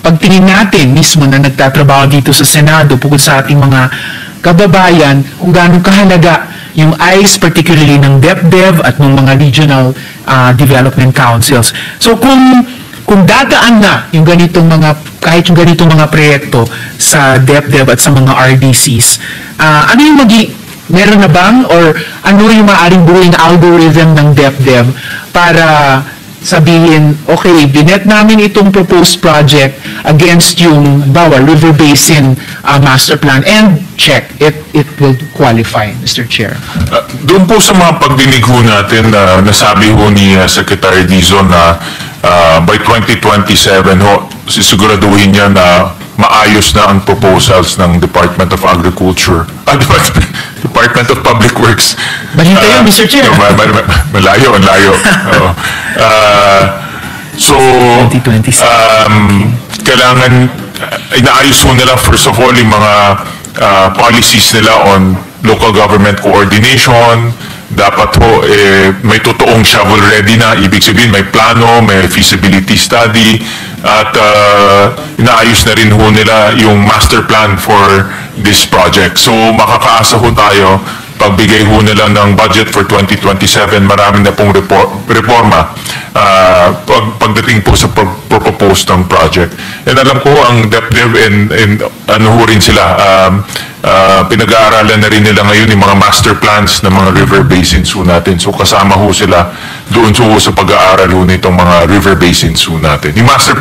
pagtingin natin mismo na nagtatrabaho dito sa Senado bukod sa ating mga kababayan kung gaano kahalaga yung ICE, particularly ng DepDev at ng mga regional development councils. So kung dadaan na yung ganitong kahit yung ganitong mga proyekto sa DepDev at sa mga RDCs, ano yung meron na bang or ano yung maaaring buuin na algorithm ng DepDev para sabihin, okay, binet namin itong proposed project against yung River Basin Master Plan and check, it will qualify, Mr. Chair. Doon po sa mga pagdinig ho natin, nasabi ho ni Secretary Dizon na by 2027 ho, sisiguraduhin niya na maayos na ang proposals ng Department of Agriculture, Department of Public Works. Balita yun, Mr. Chair. Malayo. So, 2027. Kailangan inaayos ho nila first of all yung mga policies nila on local government coordination. Dapat ho may totoong shovel ready na, ibig sabihin may plano, may feasibility study, at inaayos na rin ho nila yung master plan for this project. So makakaasa ho tayo, pagbigay ho nila ng budget for 2027, marami na pong reforma pagdating po sa propose ng project. And alam ko ang DepDev and ano ho rin sila, pinag-aaralan na rin nila ngayon yung mga master plans ng mga river basins ho natin. So kasama ho sila doon sa pag-aaral ho nitong mga river basins ho natin. Yung master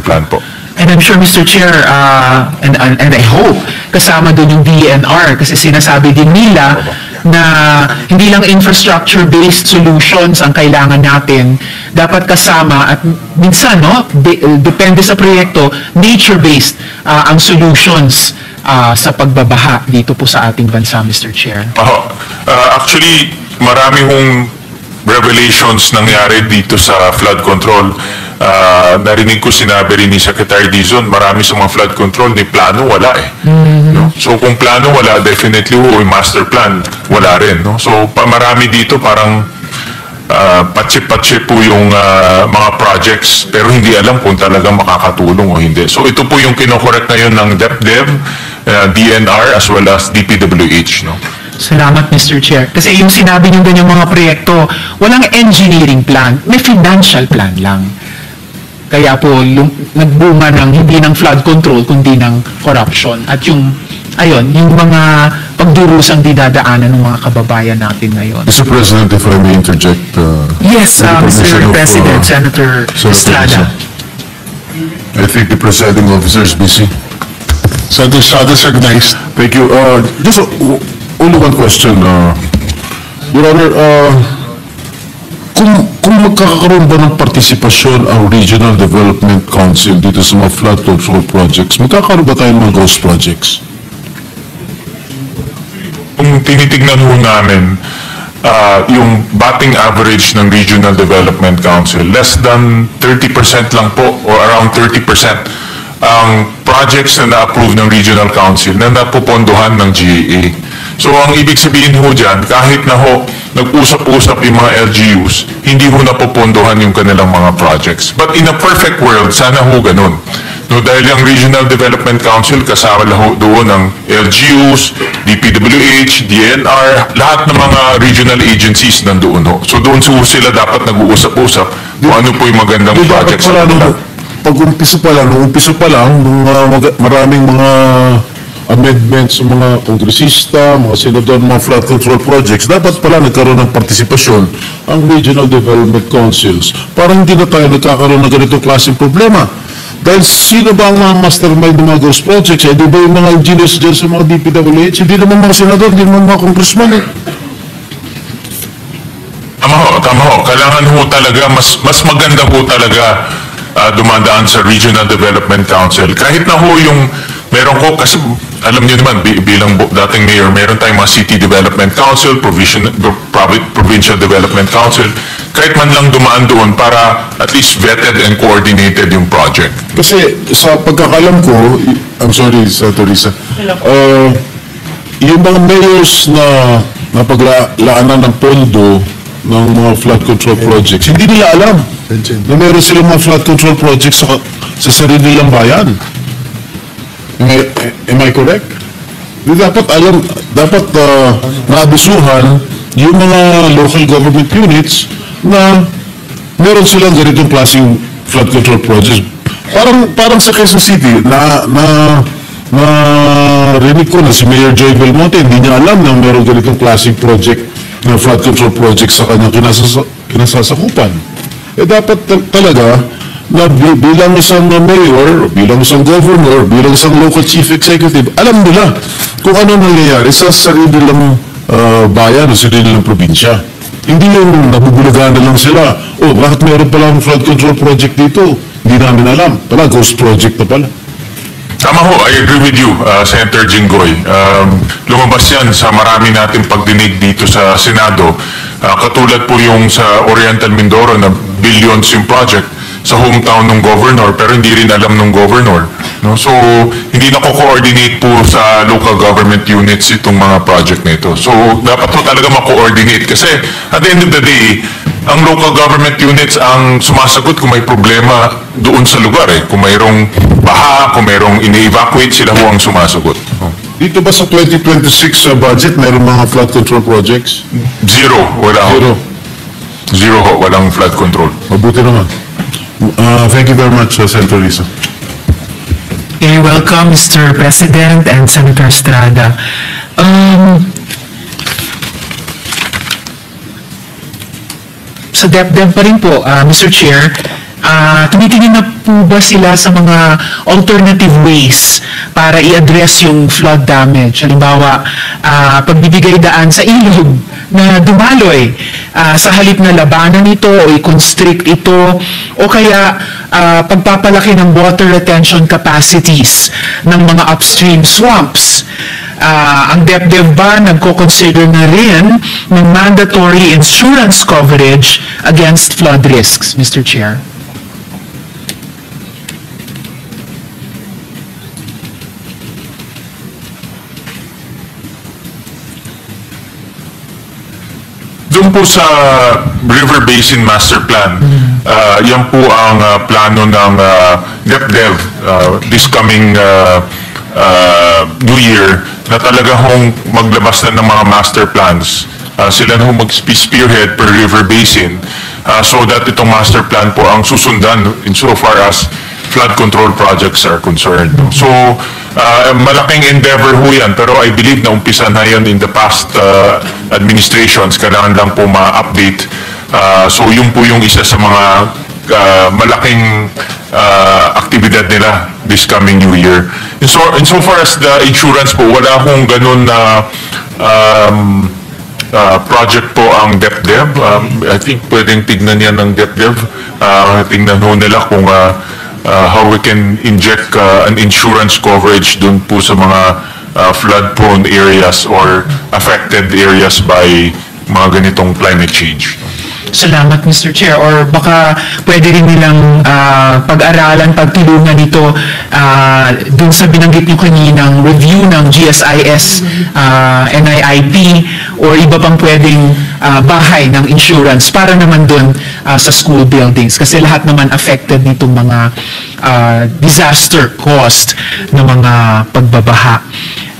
plan po. And I'm sure, Mr. Chair, and I hope, kasama doon yung DENR kasi sinasabi din nila na hindi lang infrastructure-based solutions ang kailangan natin, dapat kasama at minsan, depende sa proyekto, nature-based ang solutions sa pagbabaha dito po sa ating bansa, Mr. Chair. Actually, marami hong revelations nangyari dito sa flood control. Narinig ko sinabi rin ni Secretary Dizon, marami sa mga flood control ni plano wala no? So kung plano wala, definitely yung master plan wala rin, no? So marami dito parang patsi-patsi po yung mga projects pero hindi alam kung talagang makakatulong o hindi. So ito po yung kinokorek ngayon ng DepDev, DNR as well as DPWH, no? Salamat, Mr. Chair. Kasi yung sinabi niyo ganyang mga proyekto, walang engineering plan, may financial plan lang. Kaya po nagbunga ng hindi ng flood control kundi ng corruption at yung mga pagdurusang dinadaanan ng mga kababayan natin ngayon. Mr. President, if I may interject. Yes, Mr. President, Senator Estrada. I think the presiding officer is busy. Senator Estrada is recognized. Thank you. Just only one question. Your Honor, kung magkakaroon ba ng partisipasyon ang Regional Development Council dito sa mga flood control projects, magkakaroon ba tayo ng mga ghost projects? Kung tinitignan ho namin, yung batting average ng Regional Development Council, less than 30% lang po or around 30% ang projects na na-approve ng Regional Council na napupondohan ng GAA. So ang ibig sabihin ho dyan, kahit na ho nag-usap-usap yung mga LGUs, hindi ho napupondohan yung kanilang mga projects. But in a perfect world, sana ho ganun. No, dahil yung Regional Development Council, kasama ho doon ng LGUs, DPWH, DNR, lahat ng mga regional agencies nandoon ho. So doon sila dapat nag-uusap-usap kung ano po yung magandang projects. Pag-umpisa pa lang, maraming mga amendments sa mga kongresista, mga senador, mga flood control projects, dapat pala nagkaroon ng partisipasyon ang Regional Development Councils para hindi na tayo nagkakaroon ng ganitong klaseng problema. Dahil sino ba ang mga mastermind ng mga ghost projects? Di ba yung mga engineers dyan sa mga DPWH? Hindi naman mga senador, hindi naman mga congressman Tama ho. Kailangan ho talaga, mas maganda ho talaga dumadaan sa Regional Development Council. Kahit na ho yung meron ko, kasi alam niyo naman, bilang dating mayor, meron tayong mga City Development Council, Provincial Development Council, kahit man lang dumaan doon para at least vetted and coordinated yung project. Kasi sa pagkakalam ko, I'm sorry, Senator Risa, yung mga mayors na napaglaanan ng pondo ng mga flood control projects, hindi nila alam na meron silang mga flood control projects sa sarili nilang bayan. Am I correct? Dapat naabisuhan yung mga local government units na meron silang ganitong klaseng flood control projects. Parang sa Quezon City, rinig ko na si Mayor Joy Belmonte, hindi niya alam na meron ganitong klaseng project na flood control project sa kanyang kinasasakupan. Dapat talaga na bilang isang mayor, bilang isang governor, bilang isang local chief executive, alam nila kung ano nangyayari sa sarili nilang bayan o sarili nilang probinsya. Hindi yung nabubulagaan na lang sila, bakit meron pala ang flood control project dito? Hindi namin alam. Ghost project na pala. Tama ho, I agree with you, Senator Jinggoy. Lumabas yan sa marami nating pagdinig dito sa Senado. Katulad po yung sa Oriental Mindoro na billions yung project sa hometown ng governor pero hindi rin alam ng governor. No? So, hindi na ko-coordinate po sa local government units itong mga project na ito. So, dapat po talaga ma-coordinate kasi at the end of the day, ang local government units ang sumasagot kung may problema doon sa lugar. Kung mayroong baha, kung mayroong ini-evacuate, sila ho ang sumasagot. Dito ba sa 2026 budget, mayroong mga flood control projects? Zero. Wala ho. Zero ho. Walang flood control. Mabuti naman. Thank you very much, Senator Risa. You're welcome, Mr. President and Senator Estrada. Sa DepDev pa rin po, Mr. Chair, tumitingin na po ba sila sa mga alternative ways para i-address yung flood damage? Halimbawa, pagbibigay daan sa ilog na dumaloy sa halip na labanan ito o i-constrict ito o kaya pagpapalaki ng water retention capacities ng mga upstream swamps. Ang DepDev ba nagko-consider na rin ng mandatory insurance coverage against flood risks, Mr. Chair? Doon po sa River Basin Master Plan, yan po ang plano ng DepDev this coming New Year na talaga hong maglabas na ng mga master plans. Sila na hong mag-spearhead per river basin so that itong master plan po ang susundan insofar as flood control projects are concerned. So, malaking endeavor ho yan, pero I believe na umpisa na yan in the past administrations, kailangan lang po ma-update. So, yun po yung isa sa mga malaking aktibidad nila this coming New Year. Insofar as the insurance po, wala akong ganun na project po ang DepDev. I think pwedeng tignan yan ng DepDev. Tignan ho nila kung how we can inject an insurance coverage dun po sa mga flood-prone areas or affected areas by mga ganitong climate change. Salamat, Mr. Chair. Or baka pwede rin nilang pag-aralan, pagtulungan ito dun sa binanggit nyo kaninang review ng GSIS, NIIP, or iba pang pwedeng bahay ng insurance para naman dun sa school buildings. Kasi lahat naman affected nitong mga disaster cost ng mga pagbabaha.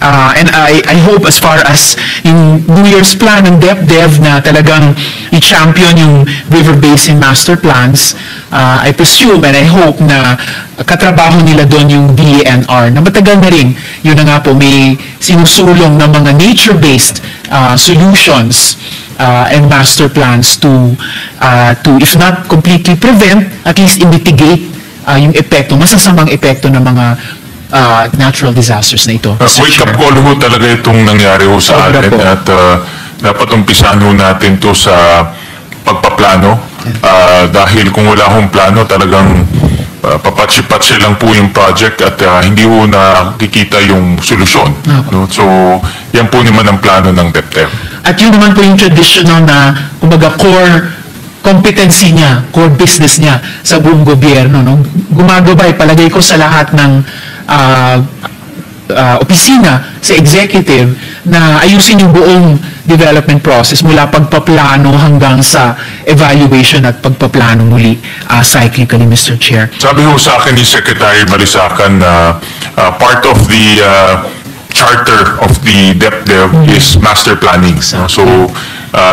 And I hope as far as yung New Year's plan ng DepDev na talagang i-champion yung River Basin Master Plans, I presume and I hope na katrabaho nila doon yung DENR na matagal na rin, yun na nga po, may sinusulong ng mga nature-based solutions and master plans to if not completely prevent, at least mitigate yung epekto, masasamang epekto ng mga natural disasters na ito. Wake-up call ho talaga itong nangyari ho sa atin at dapat umpisahan ho natin to sa pagpaplano dahil kung wala hong plano talagang papatsi-patsi lang po yung project at hindi ho nakikita yung solusyon. No? So, yan po naman ang plano ng DepDev. At yun naman po yung traditional na kumbaga core competency niya, core business niya sa buong gobyerno. No? Gumagabay, palagay ko sa lahat ng opisina sa executive na ayusin yung buong development process mula pagpaplano hanggang sa evaluation at pagpaplano muli cyclically, Mr. Chair. Sabi ho sa akin ni Secretary Malisacan na part of the charter of the DepDev is master planning. So,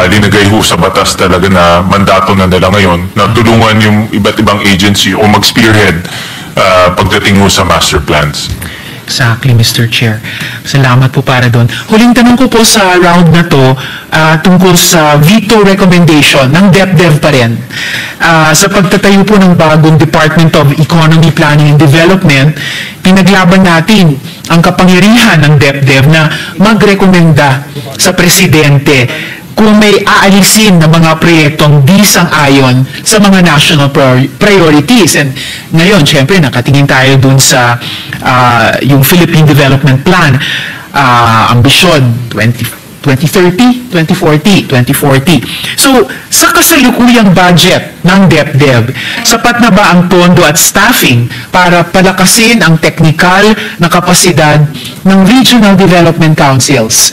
linagay ho sa batas talaga na mandato na nila ngayon na tulungan yung iba't ibang agency o mag-spearhead pagdating ho sa master plans. Exactly, Mr. Chair. Salamat po para doon. Huling tanong ko po sa round na to tungkol sa veto recommendation ng DepDev pa rin. Sa pagtatayo po ng bagong Department of Economy, Planning and Development, pinaglaban natin ang kapangyarihan ng DepDev na magrekomenda sa Presidente kung may aalisin na mga proyektong di sang-ayon sa mga national priorities. And ngayon, syempre, nakatingin tayo dun sa yung Philippine Development Plan, ambisyon 2030, 2040, 2040. So, sa kasalukuyang budget ng DepDev, sapat na ba ang pondo at staffing para palakasin ang technical na kapasidad ng Regional Development Councils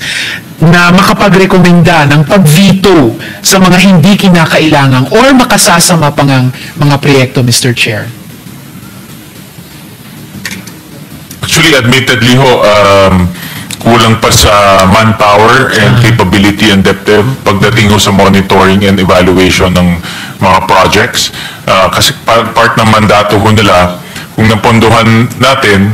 na makapagrekomenda ng pag-veto sa mga hindi kinakailangang or makasasama pang mga proyekto, Mr. Chair? Actually, admittedly ho, kulang pa sa manpower and capability and DepDev pagdating ho sa monitoring and evaluation ng mga projects. Kasi part ng mandato ho nila, kung napondohan natin,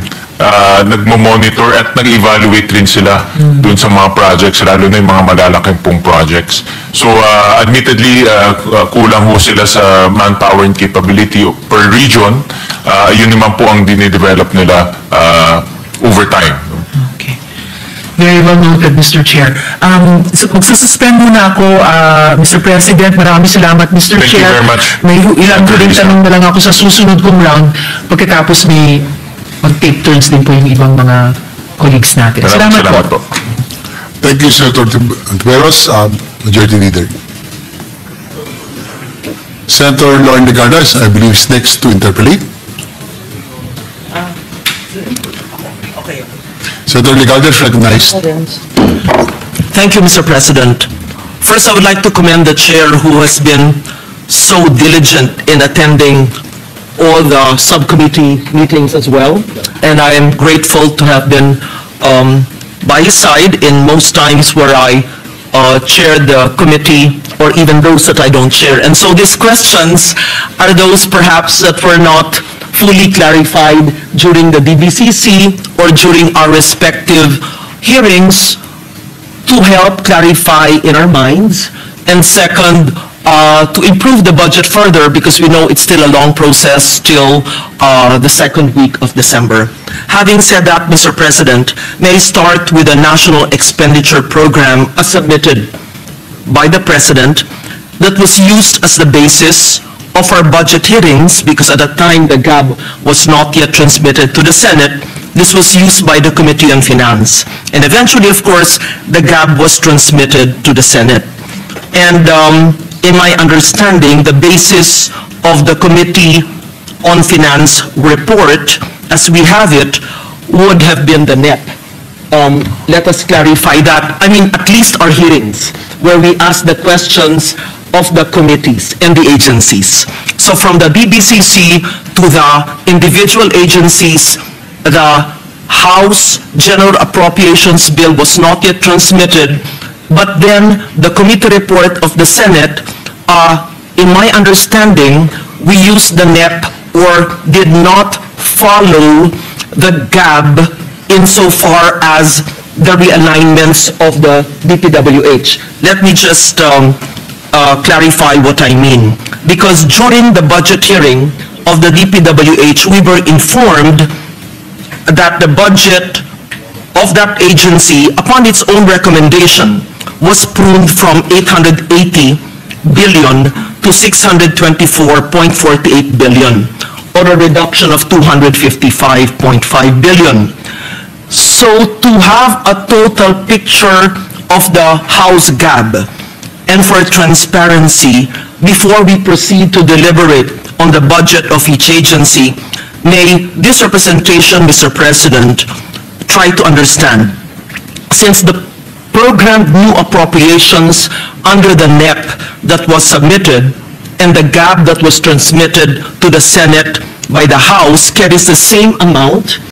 nagmo-monitor at nag-evaluate rin sila dun sa mga projects, lalo na yung mga malalaking pong projects. So, admittedly, kulang ho sila sa manpower and capability per region. Yun naman po ang dinidevelop nila over time. Okay. Very well noted, Mr. Chair. So, magsususpend muna ako, Mr. President. Maraming salamat, Mr. Thank you Chair. very much. May ilang huling tanong na lang ako sa susunod kong round pagkatapos may mag-take turns din po yung ibang mga colleagues natin. Salamat po. Thank you, Senator Tiberos, Majority Leader. Senator Lauren Legardas, I believe, is next to interpolate. Senator Legardas, recognized. Thank you, Mr. President. First, I would like to commend the chair who has been so diligent in attending all the subcommittee meetings as well. And I am grateful to have been by his side in most times where I chair the committee or even those that I don't chair. And so these questions are those perhaps that were not fully clarified during the DBCC or during our respective hearings to help clarify in our minds. And second, to improve the budget further because we know it's still a long process till the second week of December. Having said that, Mr. President, may I start with a national expenditure program as submitted by the President that was used as the basis of our budget hearings because at that time the GAB was not yet transmitted to the Senate. This was used by the Committee on Finance. And eventually, of course, the GAB was transmitted to the Senate. And in my understanding, the basis of the Committee on Finance report, as we have it, would have been the NEP. Let us clarify that. I mean, at least our hearings, where we ask the questions of the committees and the agencies. So from the DBCC to the individual agencies, the House General Appropriations Bill was not yet transmitted, but then the committee report of the Senate, in my understanding, we used the NEP or did not follow the GAB insofar as the realignments of the DPWH. Let me just clarify what I mean. Because during the budget hearing of the DPWH, we were informed that the budget of that agency, upon its own recommendation, was pruned from 880 billion to 624.48 billion, or a reduction of 255.5 billion. So to have a total picture of the House GAB and for transparency, before we proceed to deliberate on the budget of each agency, may this representation, Mr. President, try to understand, since the programmed new appropriations under the NEP that was submitted and the gap that was transmitted to the Senate by the House carries the same amount